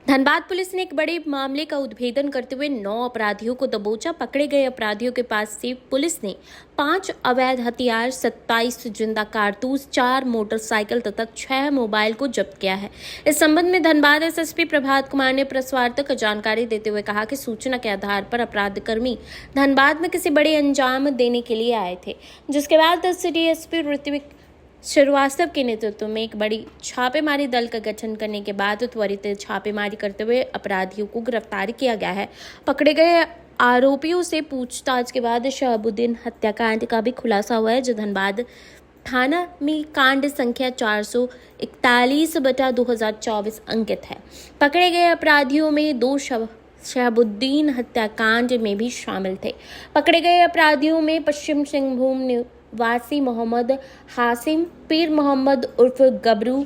Dhanbad police ने एक बड़े मामले का उद्भेदन करते हुए 9 अपराधियों को दबोचा। पकड़े गए अपराधियों के पास से पुलिस ने 5 अवैध हथियार, 27 जिंदा कारतूस, 4 मोटरसाइकिल तथा 6 मोबाइल को जब्त किया है। इस संबंध में धनबाद एसएसपी प्रभात कुमार ने प्रेस वार्ता कर जानकारी देते हुए कहा कि सूचना के आधार पर अपराधकर्मी धनबाद में किसी बड़े अंजाम देने के लिए आए थे, जिसके बाद सिटी एसपी ऋत्विक श्रीवास्तव के नेतृत्व में एक बड़ी छापेमारी दल का गठन करने के बाद त्वरित छापेमारी करते हुए अपराधियों को गिरफ्तार किया गया है। पकड़े गए आरोपियों से पूछताछ के बाद शहाबुद्दीन हत्याकांड का भी खुलासा हुआ है, जो धनबाद थाना में कांड संख्या 441/2024 अंकित है। पकड़े गए अपराधियों में 2 शहाबुद्दीन हत्याकांड में भी शामिल थे। पकड़े गए अपराधियों में पश्चिम सिंहभूम निवासी मोहम्मद हासिम, पीर मोहम्मद उर्फ गबरू,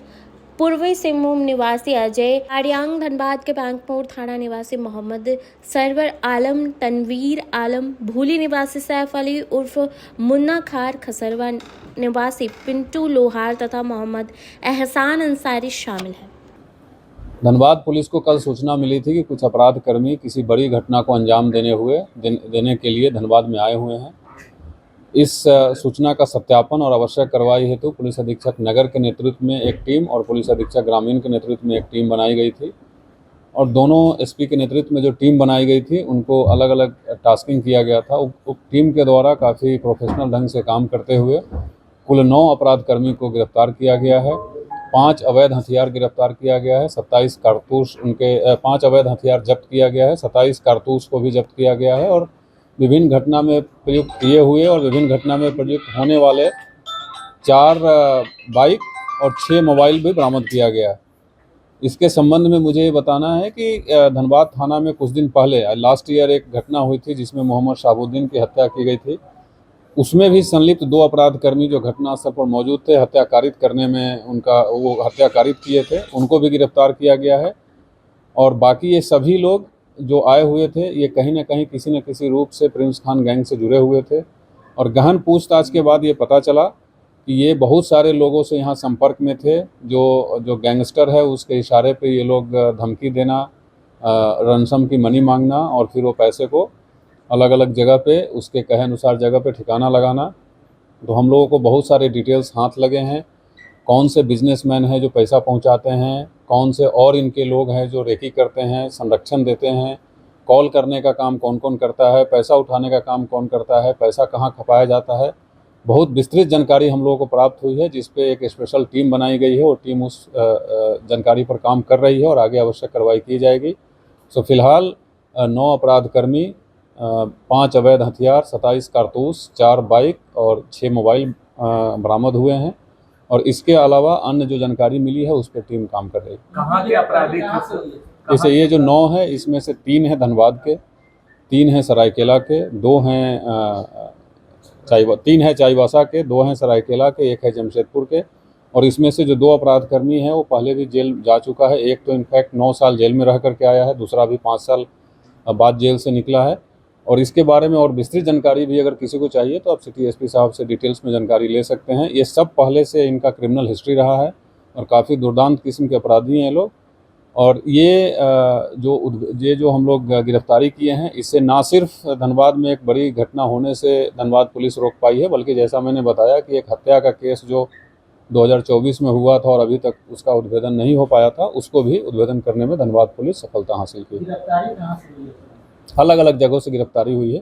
पूर्वी सिंहभूम निवासी अजय आर्यांग, धनबाद के बैंकमोड़ थाना निवासी मोहम्मद सरवर आलम, तनवीर आलम, भूली निवासी सैफ अली उर्फ मुन्ना खार, खसरवा निवासी पिंटू लोहार तथा मोहम्मद एहसान अंसारी शामिल है। धनबाद पुलिस को कल सूचना मिली थी कि कुछ अपराधकर्मी किसी बड़ी घटना को अंजाम देने के लिए धनबाद में आए हुए हैं। इस सूचना का सत्यापन और आवश्यक कार्रवाई हेतु पुलिस अधीक्षक नगर के नेतृत्व में एक टीम और पुलिस अधीक्षक ग्रामीण के नेतृत्व में एक टीम बनाई गई थी, और दोनों एसपी के नेतृत्व में जो टीम बनाई गई थी उनको अलग अलग टास्किंग किया गया था। उप टीम के द्वारा काफ़ी प्रोफेशनल ढंग से काम करते हुए कुल 9 अपराधकर्मी को गिरफ्तार किया गया है। 5 अवैध हथियार गिरफ्तार किया गया है, 27 कारतूस 5 अवैध हथियार जब्त किया गया है, 27 कारतूस को भी जब्त किया गया है, और विभिन्न घटना में प्रयुक्त किए हुए और विभिन्न घटना में प्रयुक्त होने वाले 4 बाइक और 6 मोबाइल भी बरामद किया गया है। इसके संबंध में मुझे ये बताना है कि धनबाद थाना में कुछ दिन पहले लास्ट ईयर एक घटना हुई थी जिसमें मोहम्मद शहाबुद्दीन की हत्या की गई थी। उसमें भी संलिप्त 2 अपराधकर्मी जो घटनास्थल पर मौजूद थे, हत्या कारित करने में वो हत्या कारित किए थे, उनको भी गिरफ्तार किया गया है। और बाकी ये सभी लोग जो आए हुए थे ये कहीं ना कहीं किसी न किसी रूप से प्रिंस खान गैंग से जुड़े हुए थे, और गहन पूछताछ के बाद ये पता चला कि ये बहुत सारे लोगों से यहाँ संपर्क में थे। जो गैंगस्टर है उसके इशारे पे ये लोग धमकी देना, रनसम की मनी मांगना और फिर वो पैसे को अलग अलग जगह पे उसके कहे अनुसार जगह पे ठिकाना लगाना। तो हम लोगों को बहुत सारे डिटेल्स हाथ लगे हैं, कौन से बिजनेसमैन हैं जो पैसा पहुंचाते हैं, कौन से और इनके लोग हैं जो रेकी करते हैं, संरक्षण देते हैं, कॉल करने का काम कौन कौन करता है, पैसा उठाने का काम कौन करता है, पैसा कहाँ खपाया जाता है। बहुत विस्तृत जानकारी हम लोगों को प्राप्त हुई है, जिस पे एक स्पेशल टीम बनाई गई है और टीम उस जानकारी पर काम कर रही है और आगे आवश्यक कार्रवाई की जाएगी। सो फिलहाल 9 अपराधकर्मी, 5 अवैध हथियार, 27 कारतूस, 4 बाइक और 6 मोबाइल बरामद हुए हैं, और इसके अलावा अन्य जो जानकारी मिली है उस पर टीम काम कर रही है। कहाँ के अपराधी थे? जैसे ये जो 9 है इसमें से 3 हैं धनबाद के, 3 हैं सरायकेला के, 3 हैं चाईबासा के, 2 हैं सरायकेला के, 1 है जमशेदपुर के। और इसमें से जो 2 अपराधकर्मी हैं वो पहले भी जेल जा चुका है। एक तो इनफैक्ट 9 साल जेल में रह करके आया है, दूसरा भी 5 साल बाद जेल से निकला है। और इसके बारे में और विस्तृत जानकारी भी अगर किसी को चाहिए तो आप सिटी एसपी साहब से डिटेल्स में जानकारी ले सकते हैं। ये सब पहले से इनका क्रिमिनल हिस्ट्री रहा है और काफ़ी दुर्दांत किस्म के अपराधी हैं लोग। और ये जो हम लोग गिरफ्तारी किए हैं, इससे ना सिर्फ धनबाद में एक बड़ी घटना होने से धनबाद पुलिस रोक पाई है, बल्कि जैसा मैंने बताया कि एक हत्या का केस जो 2024 में हुआ था और अभी तक उसका उद्भेदन नहीं हो पाया था, उसको भी उद्भेदन करने में धनबाद पुलिस सफलता हासिल की। अलग अलग जगहों से गिरफ्तारी हुई है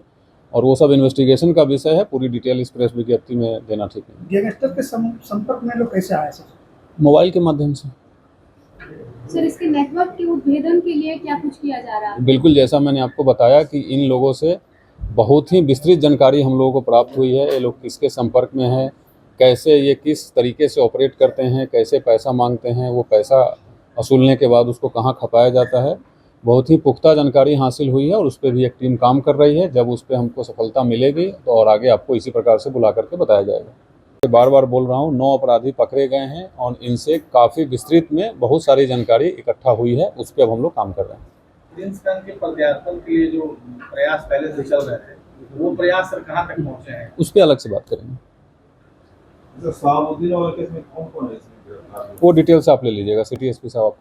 और वो सब इन्वेस्टिगेशन का विषय है। पूरी डिटेल इस प्रेस विज्ञप्ति में देना ठीक है। गैंगस्टर के संपर्क में लोग कैसे आए सर? मोबाइल के माध्यम से। सर, इसके नेटवर्क के उद्भेदन के लिए क्या कुछ किया जा रहा है? बिल्कुल, जैसा मैंने आपको बताया कि इन लोगों से बहुत ही विस्तृत जानकारी हम लोगों को प्राप्त हुई है। ये लोग किसके संपर्क में हैं, कैसे ये किस तरीके से ऑपरेट करते हैं, कैसे पैसा मांगते हैं, वो पैसा वसूलने के बाद उसको कहाँ खपाया जाता है, बहुत ही पुख्ता जानकारी हासिल हुई है और उस पर भी एक टीम काम कर रही है। जब उस पर हमको सफलता मिलेगी तो और आगे आपको इसी प्रकार से बुला करके बताया जाएगा। बार बार बोल रहा हूँ, 9 अपराधी पकड़े गए हैं और इनसे काफ़ी विस्तृत में बहुत सारी जानकारी इकट्ठा हुई है, उस पर अब हम लोग काम कर रहे हैं। प्रिंस खान के प्रत्यार्पण के लिए जो प्रयास पहले से चल रहे थे, वो प्रयास सर कहाँ तक पहुँचे हैं? उस पर अलग से बात करेंगे। शहाबुद्दीन और केस में कौन-कौन है इसमें? वो डिटेल्स आप ले लीजिएगा, सिटी एसपी साहब आपको